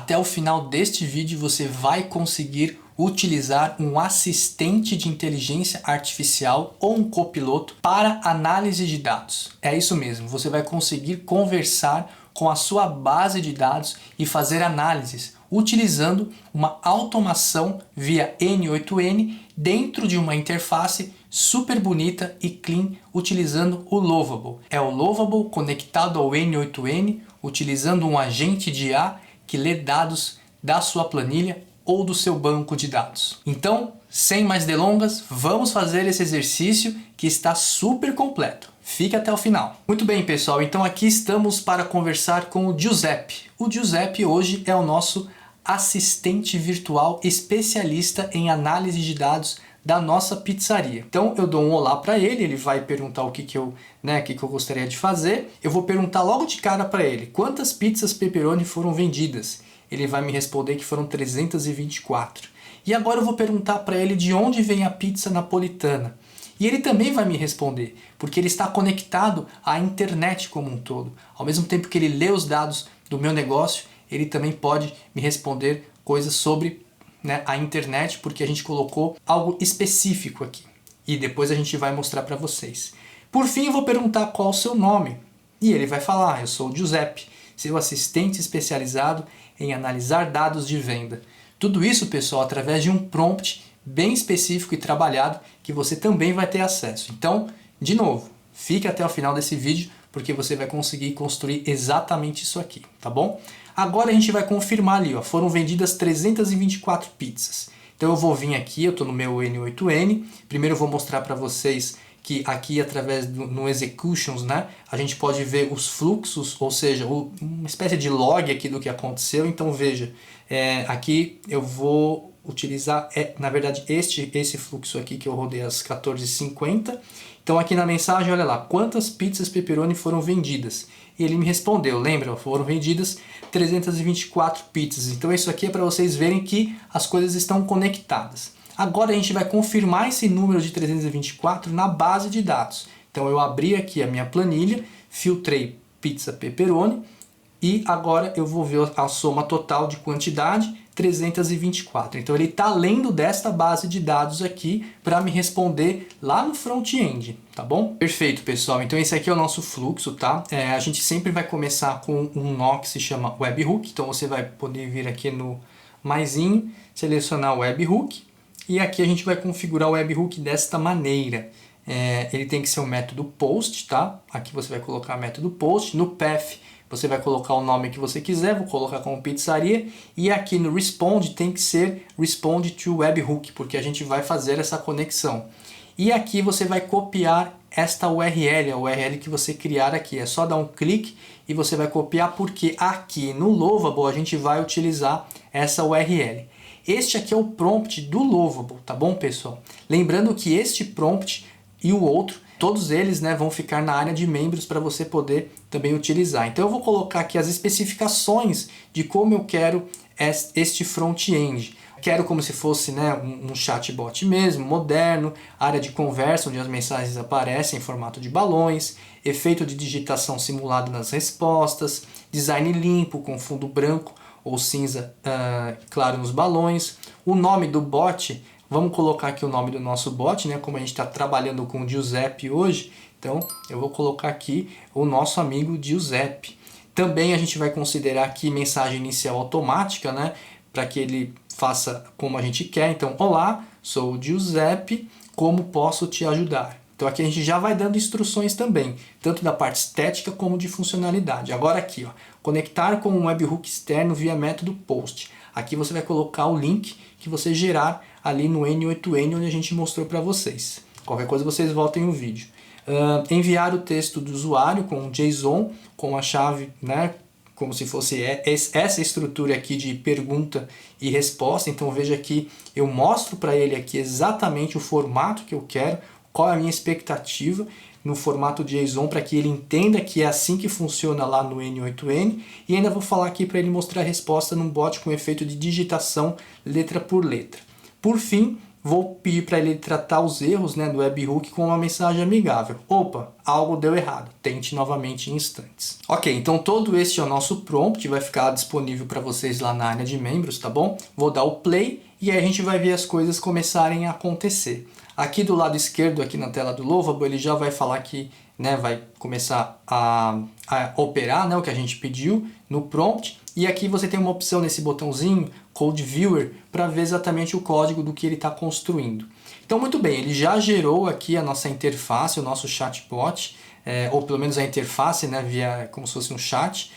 Até o final deste vídeo você vai conseguir utilizar um assistente de inteligência artificial ou um copiloto para análise de dados. É isso mesmo, você vai conseguir conversar com a sua base de dados e fazer análises utilizando uma automação via N8N dentro de uma interface super bonita e clean utilizando o Lovable. É o Lovable conectado ao N8N utilizando um agente de IA que lê dados da sua planilha ou do seu banco de dados. Então, sem mais delongas, vamos fazer esse exercício que está super completo. Fique até o final. Muito bem, pessoal, então aqui estamos para conversar com o Giuseppe. O Giuseppe hoje é o nosso assistente virtual especialista em análise de dados da nossa pizzaria. Então eu dou um olá para ele, ele vai perguntar o que eu gostaria de fazer. Eu vou perguntar logo de cara para ele, quantas pizzas pepperoni foram vendidas? Ele vai me responder que foram 324. E agora eu vou perguntar para ele de onde vem a pizza napolitana. E ele também vai me responder, porque ele está conectado à internet como um todo. Ao mesmo tempo que ele lê os dados do meu negócio, ele também pode me responder coisas sobre a internet, porque a gente colocou algo específico aqui. E depois a gente vai mostrar para vocês. Por fim, eu vou perguntar qual o seu nome. E ele vai falar, eu sou o Giuseppe, seu assistente especializado em analisar dados de venda. Tudo isso, pessoal, através de um prompt bem específico e trabalhado que você também vai ter acesso. Então, de novo, fique até o final desse vídeo porque você vai conseguir construir exatamente isso aqui, tá bom? Agora a gente vai confirmar ali, ó, foram vendidas 324 pizzas. Então eu vou vir aqui, eu estou no meu N8N, primeiro eu vou mostrar para vocês que aqui através no Executions, a gente pode ver os fluxos, ou seja, uma espécie de log aqui do que aconteceu. Então veja, aqui eu vou utilizar, na verdade, esse fluxo aqui que eu rodei às 14h50. Então aqui na mensagem, olha lá, quantas pizzas pepperoni foram vendidas? E ele me respondeu, lembra? Foram vendidas 324 pizzas. Então isso aqui é para vocês verem que as coisas estão conectadas. Agora a gente vai confirmar esse número de 324 na base de dados. Então eu abri aqui a minha planilha, filtrei pizza pepperoni e agora eu vou ver a soma total de quantidade, 324. Então ele está lendo desta base de dados aqui para me responder lá no front-end, tá bom? Perfeito, pessoal. Então esse aqui é o nosso fluxo, tá? A gente sempre vai começar com um nó que se chama webhook. Então você vai poder vir aqui no maisinho, selecionar o webhook. E aqui a gente vai configurar o webhook desta maneira. Ele tem que ser um método post, tá? Aqui você vai colocar método post. No path você vai colocar o nome que você quiser, vou colocar como pizzaria. E aqui no respond tem que ser respond to webhook, porque a gente vai fazer essa conexão. E aqui você vai copiar esta URL, a URL que você criar aqui. É só dar um clique e você vai copiar, porque aqui no Lovable a gente vai utilizar essa URL. Este aqui é o prompt do Lovable, tá bom, pessoal? Lembrando que este prompt e o outro, todos eles vão ficar na área de membros para você poder também utilizar. Então eu vou colocar aqui as especificações de como eu quero este front-end. Quero como se fosse um chatbot mesmo, moderno, área de conversa onde as mensagens aparecem em formato de balões, efeito de digitação simulado nas respostas, design limpo com fundo branco ou cinza claro nos balões. O nome do bot, vamos colocar aqui o nome do nosso bot, como a gente está trabalhando com o Giuseppe hoje, então eu vou colocar aqui o nosso amigo Giuseppe. Também a gente vai considerar aqui mensagem inicial automática, para que ele faça como a gente quer. Então, olá, sou o Giuseppe, como posso te ajudar? Então aqui a gente já vai dando instruções também, tanto da parte estética como de funcionalidade. Agora aqui, ó, conectar com um webhook externo via método post. Aqui você vai colocar o link que você gerar ali no N8N, onde a gente mostrou para vocês. Qualquer coisa vocês voltem o vídeo. Enviar o texto do usuário com um JSON, com a chave, como se fosse essa estrutura aqui de pergunta e resposta. Então veja que eu mostro para ele aqui exatamente o formato que eu quero, qual é a minha expectativa no formato JSON para que ele entenda que é assim que funciona lá no N8N, e ainda vou falar aqui para ele mostrar a resposta num bot com efeito de digitação letra por letra. Por fim, vou pedir para ele tratar os erros, né, do webhook com uma mensagem amigável. Opa, algo deu errado, tente novamente em instantes. Ok, então todo este é o nosso prompt, vai ficar disponível para vocês lá na área de membros, tá bom? Vou dar o play e aí a gente vai ver as coisas começarem a acontecer. Aqui do lado esquerdo, aqui na tela do Lovable, ele já vai falar que, né, vai começar a operar, né, o que a gente pediu no prompt. E aqui você tem uma opção nesse botãozinho, Code Viewer, para ver exatamente o código do que ele está construindo. Então, muito bem, ele já gerou aqui a nossa interface, o nosso chatbot, ou pelo menos a interface, né, via como se fosse um chat.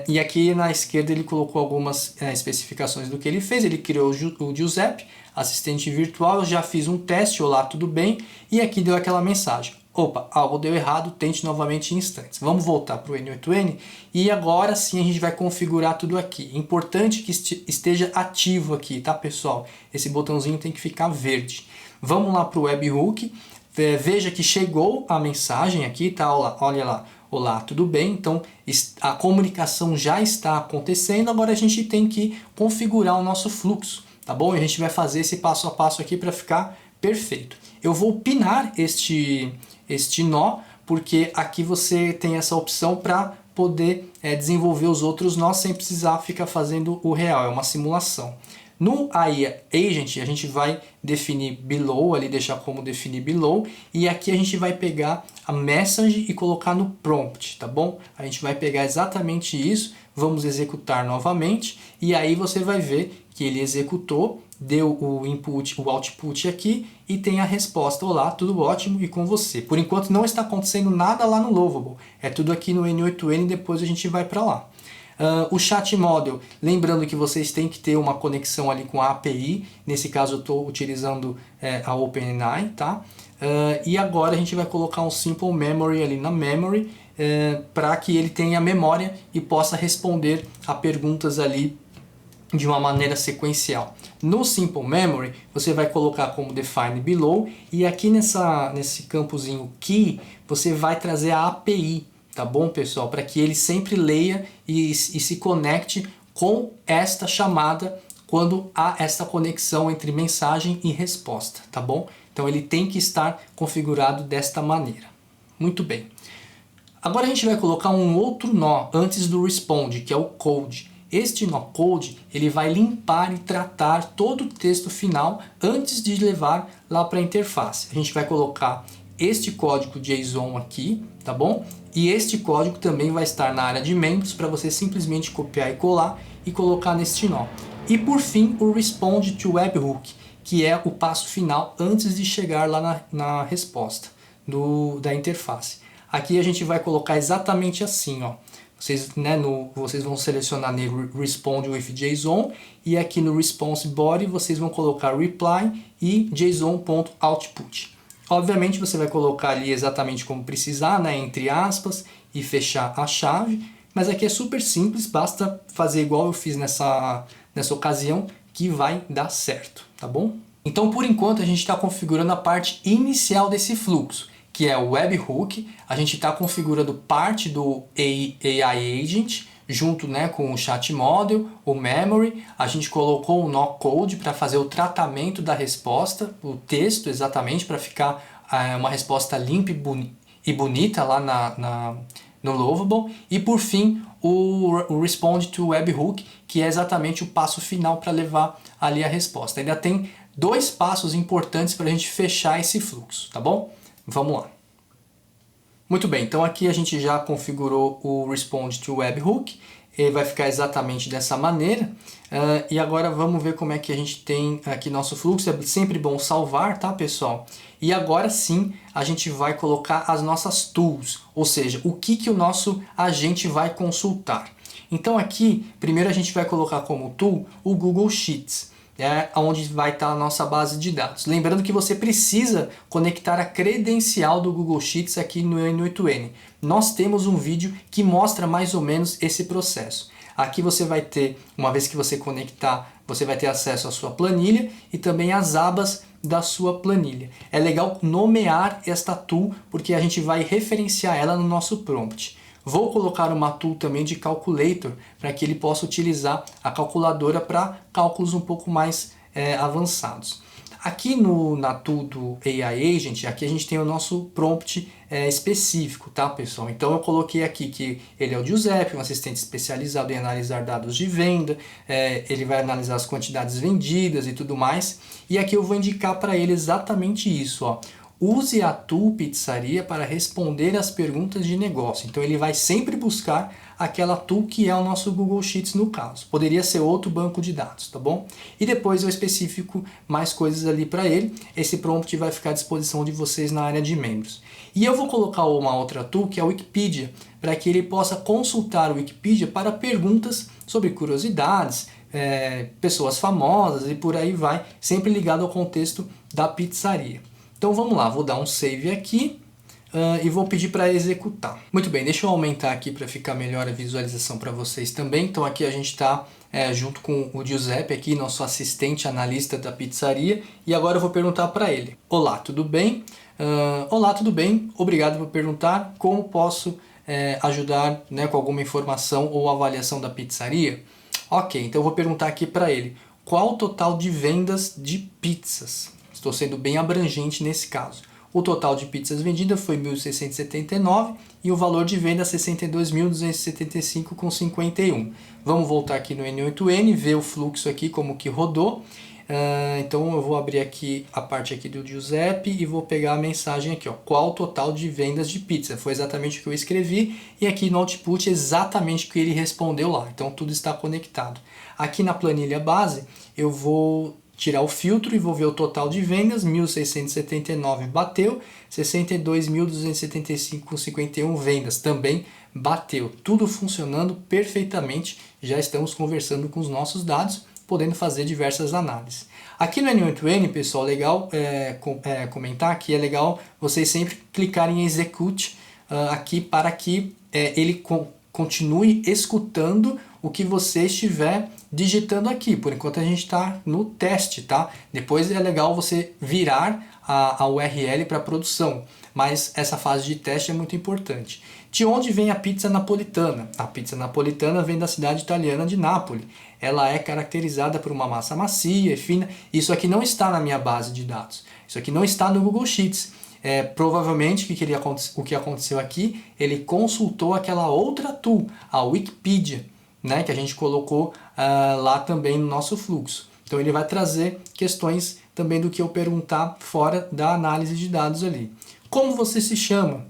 E aqui na esquerda ele colocou algumas especificações do que ele fez. Ele criou o Giuseppe, assistente virtual. Eu já fiz um teste, olá, tudo bem? E aqui deu aquela mensagem. Opa, algo deu errado, tente novamente em instantes. Vamos voltar para o N8N e agora sim a gente vai configurar tudo aqui. Importante que esteja ativo aqui, tá, pessoal? Esse botãozinho tem que ficar verde. Vamos lá para o webhook. Veja que chegou a mensagem aqui, tá? Olha lá. Olá, tudo bem? Então a comunicação já está acontecendo, agora a gente tem que configurar o nosso fluxo, tá bom? E a gente vai fazer esse passo a passo aqui para ficar perfeito. Eu vou pinar este nó, porque aqui você tem essa opção para poder desenvolver os outros nós sem precisar ficar fazendo o real, é uma simulação. No AI Agent a gente vai definir below, ali deixar como definir below, e aqui a gente vai pegar a message e colocar no prompt, tá bom? A gente vai pegar exatamente isso, vamos executar novamente, e aí você vai ver que ele executou, deu o input, o output aqui, e tem a resposta, olá, tudo ótimo e com você. Por enquanto não está acontecendo nada lá no Lovable, é tudo aqui no N8N, depois a gente vai para lá. O chat model, lembrando que vocês têm que ter uma conexão ali com a API, nesse caso eu estou utilizando a OpenAI, tá? E agora a gente vai colocar um simple memory ali na memory, para que ele tenha memória e possa responder a perguntas ali de uma maneira sequencial. No Simple Memory, você vai colocar como Define Below, e aqui nesse campozinho Key, você vai trazer a API, tá bom, pessoal? Para que ele sempre leia e se conecte com esta chamada quando há esta conexão entre mensagem e resposta, tá bom? Então ele tem que estar configurado desta maneira. Muito bem. Agora a gente vai colocar um outro nó antes do Respond, que é o Code. Este nó code ele vai limpar e tratar todo o texto final antes de levar lá para a interface. A gente vai colocar este código JSON aqui, tá bom? E este código também vai estar na área de membros para você simplesmente copiar e colar e colocar neste nó. E por fim o Respond to Webhook, que é o passo final antes de chegar lá na resposta da interface. Aqui a gente vai colocar exatamente assim, ó. Vocês, né, vocês vão selecionar nele Respond with JSON e aqui no Response Body vocês vão colocar Reply e JSON.output. Obviamente você vai colocar ali exatamente como precisar, né, entre aspas, e fechar a chave, mas aqui é super simples, basta fazer igual eu fiz nessa ocasião que vai dar certo, tá bom? Então por enquanto a gente está configurando a parte inicial desse fluxo, que é o webhook. A gente está configurando parte do AI Agent junto, né, com o chat model, o memory. A gente colocou o nó code para fazer o tratamento da resposta, o texto exatamente, para ficar uma resposta limpa e bonita lá no Lovable. E por fim o Respond to Webhook, que é exatamente o passo final para levar ali a resposta. Ainda tem dois passos importantes para a gente fechar esse fluxo, tá bom? Vamos lá. Muito bem, então aqui a gente já configurou o Respond to Webhook, ele vai ficar exatamente dessa maneira. E agora vamos ver como é que a gente tem aqui nosso fluxo. É sempre bom salvar, tá, pessoal? E agora sim a gente vai colocar as nossas tools, ou seja, o que o nosso agente vai consultar. Então aqui, primeiro a gente vai colocar como tool o Google Sheets, onde vai estar a nossa base de dados. Lembrando que você precisa conectar a credencial do Google Sheets aqui no N8N. Nós temos um vídeo que mostra mais ou menos esse processo. Aqui você vai ter, uma vez que você conectar, você vai ter acesso à sua planilha e também às abas da sua planilha. É legal nomear esta tool porque a gente vai referenciar ela no nosso prompt. Vou colocar uma tool também de calculator para que ele possa utilizar a calculadora para cálculos um pouco mais avançados. Aqui na tool do AI Agent, aqui a gente tem o nosso prompt específico, tá, pessoal? Então eu coloquei aqui que ele é o Giuseppe, um assistente especializado em analisar dados de venda, ele vai analisar as quantidades vendidas e tudo mais. E aqui eu vou indicar para ele exatamente isso, ó. Use a tool Pizzaria para responder as perguntas de negócio. Então ele vai sempre buscar aquela tool que é o nosso Google Sheets no caso. Poderia ser outro banco de dados, tá bom? E depois eu especifico mais coisas ali para ele. Esse prompt vai ficar à disposição de vocês na área de membros. E eu vou colocar uma outra tool que é a Wikipedia, para que ele possa consultar o Wikipedia para perguntas sobre curiosidades, pessoas famosas e por aí vai, sempre ligado ao contexto da pizzaria. Então vamos lá, vou dar um save aqui e vou pedir para executar. Muito bem, deixa eu aumentar aqui para ficar melhor a visualização para vocês também. Então aqui a gente está junto com o Giuseppe, aqui, nosso assistente analista da pizzaria. E agora eu vou perguntar para ele. Olá, tudo bem? Olá, tudo bem? Obrigado por perguntar. Como posso ajudar, né, com alguma informação ou avaliação da pizzaria? Ok, então eu vou perguntar aqui para ele. Qual o total de vendas de pizzas? Estou sendo bem abrangente nesse caso. O total de pizzas vendidas foi 1.679 e o valor de venda 62.275,51. Vamos voltar aqui no N8N, ver o fluxo aqui como que rodou. Então eu vou abrir aqui a parte aqui do Giuseppe e vou pegar a mensagem aqui, ó. Qual o total de vendas de pizza? Foi exatamente o que eu escrevi e aqui no output exatamente o que ele respondeu lá. Então tudo está conectado. Aqui na planilha base eu vou tirar o filtro e vou ver o total de vendas, 1.679 bateu, 62.275,51 vendas também bateu. Tudo funcionando perfeitamente, já estamos conversando com os nossos dados, podendo fazer diversas análises. Aqui no N8N, pessoal, legal comentar que é legal vocês sempre clicarem em Execute aqui para que ele continue escutando o que você estiver digitando aqui. Por enquanto a gente está no teste, tá? Depois é legal você virar a URL para produção, mas essa fase de teste é muito importante. De onde vem a pizza napolitana? A pizza napolitana vem da cidade italiana de Nápoles. Ela é caracterizada por uma massa macia e fina. Isso aqui não está na minha base de dados. Isso aqui não está no Google Sheets. Provavelmente o que aconteceu aqui, ele consultou aquela outra tool, a Wikipedia, né, que a gente colocou lá também no nosso fluxo. Então ele vai trazer questões também do que eu perguntar fora da análise de dados ali. Como você se chama?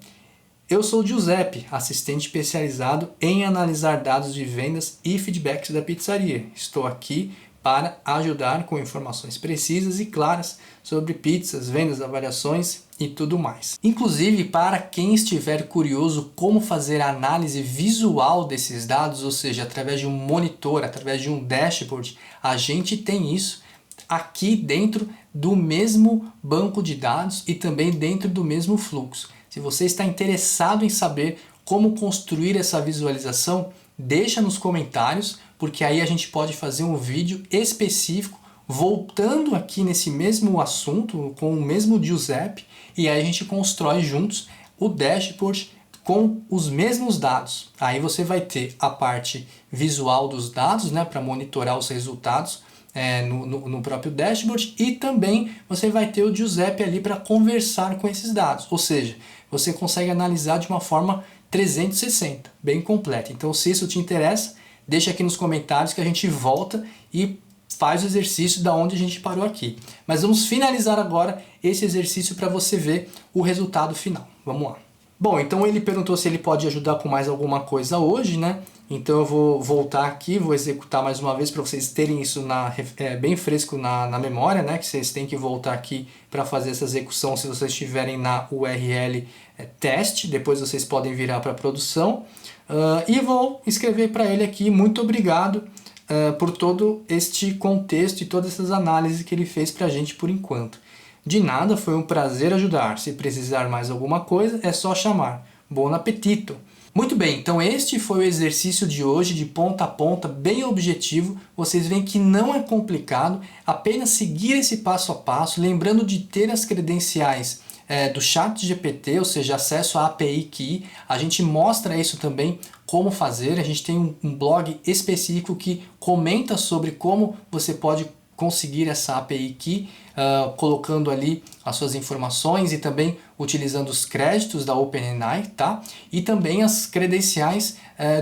Eu sou o Giuseppe, assistente especializado em analisar dados de vendas e feedbacks da pizzaria. Estou aqui para ajudar com informações precisas e claras sobre pizzas, vendas, avaliações e tudo mais. Inclusive, para quem estiver curioso como fazer a análise visual desses dados, ou seja, através de um monitor, através de um dashboard, a gente tem isso aqui dentro do mesmo banco de dados e também dentro do mesmo fluxo. Se você está interessado em saber como construir essa visualização, deixa nos comentários, porque aí a gente pode fazer um vídeo específico voltando aqui nesse mesmo assunto, com o mesmo Giuseppe, e aí a gente constrói juntos o dashboard com os mesmos dados. Aí você vai ter a parte visual dos dados, né, para monitorar os resultados no próprio dashboard, e também você vai ter o Giuseppe ali para conversar com esses dados, ou seja, você consegue analisar de uma forma 360, bem completa. Então, se isso te interessa, deixa aqui nos comentários que a gente volta e faz o exercício da onde a gente parou aqui. Mas vamos finalizar agora esse exercício para você ver o resultado final. Vamos lá. Bom, então ele perguntou se ele pode ajudar com mais alguma coisa hoje, né? Então eu vou voltar aqui, vou executar mais uma vez para vocês terem isso bem fresco na memória, né? Que vocês têm que voltar aqui para fazer essa execução se vocês estiverem na URL teste, depois vocês podem virar para produção. E vou escrever para ele aqui, muito obrigado por todo este contexto e todas essas análises que ele fez para a gente por enquanto. De nada, foi um prazer ajudar. Se precisar mais alguma coisa, é só chamar. Bom apetito! Muito bem, então este foi o exercício de hoje, de ponta a ponta, bem objetivo. Vocês veem que não é complicado, apenas seguir esse passo a passo, lembrando de ter as credenciais do ChatGPT, ou seja, acesso à API Key. A gente mostra isso também, como fazer. A gente tem um blog específico que comenta sobre como você pode conseguir essa API Key, colocando ali as suas informações e também utilizando os créditos da OpenAI, tá? E também as credenciais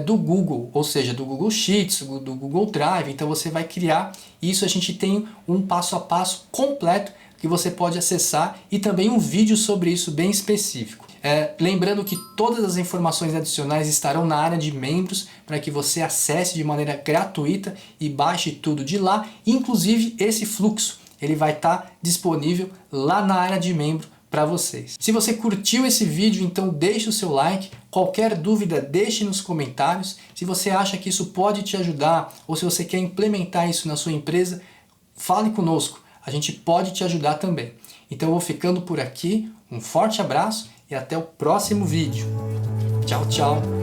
do Google, ou seja, do Google Sheets, do Google Drive. Então você vai criar isso, a gente tem um passo a passo completo que você pode acessar e também um vídeo sobre isso bem específico. Lembrando que todas as informações adicionais estarão na área de membros para que você acesse de maneira gratuita e baixe tudo de lá, inclusive esse fluxo. Ele vai estar disponível lá na área de membro para vocês. Se você curtiu esse vídeo, então deixe o seu like. Qualquer dúvida, deixe nos comentários. Se você acha que isso pode te ajudar ou se você quer implementar isso na sua empresa, fale conosco. A gente pode te ajudar também. Então eu vou ficando por aqui. Um forte abraço e até o próximo vídeo. Tchau, tchau.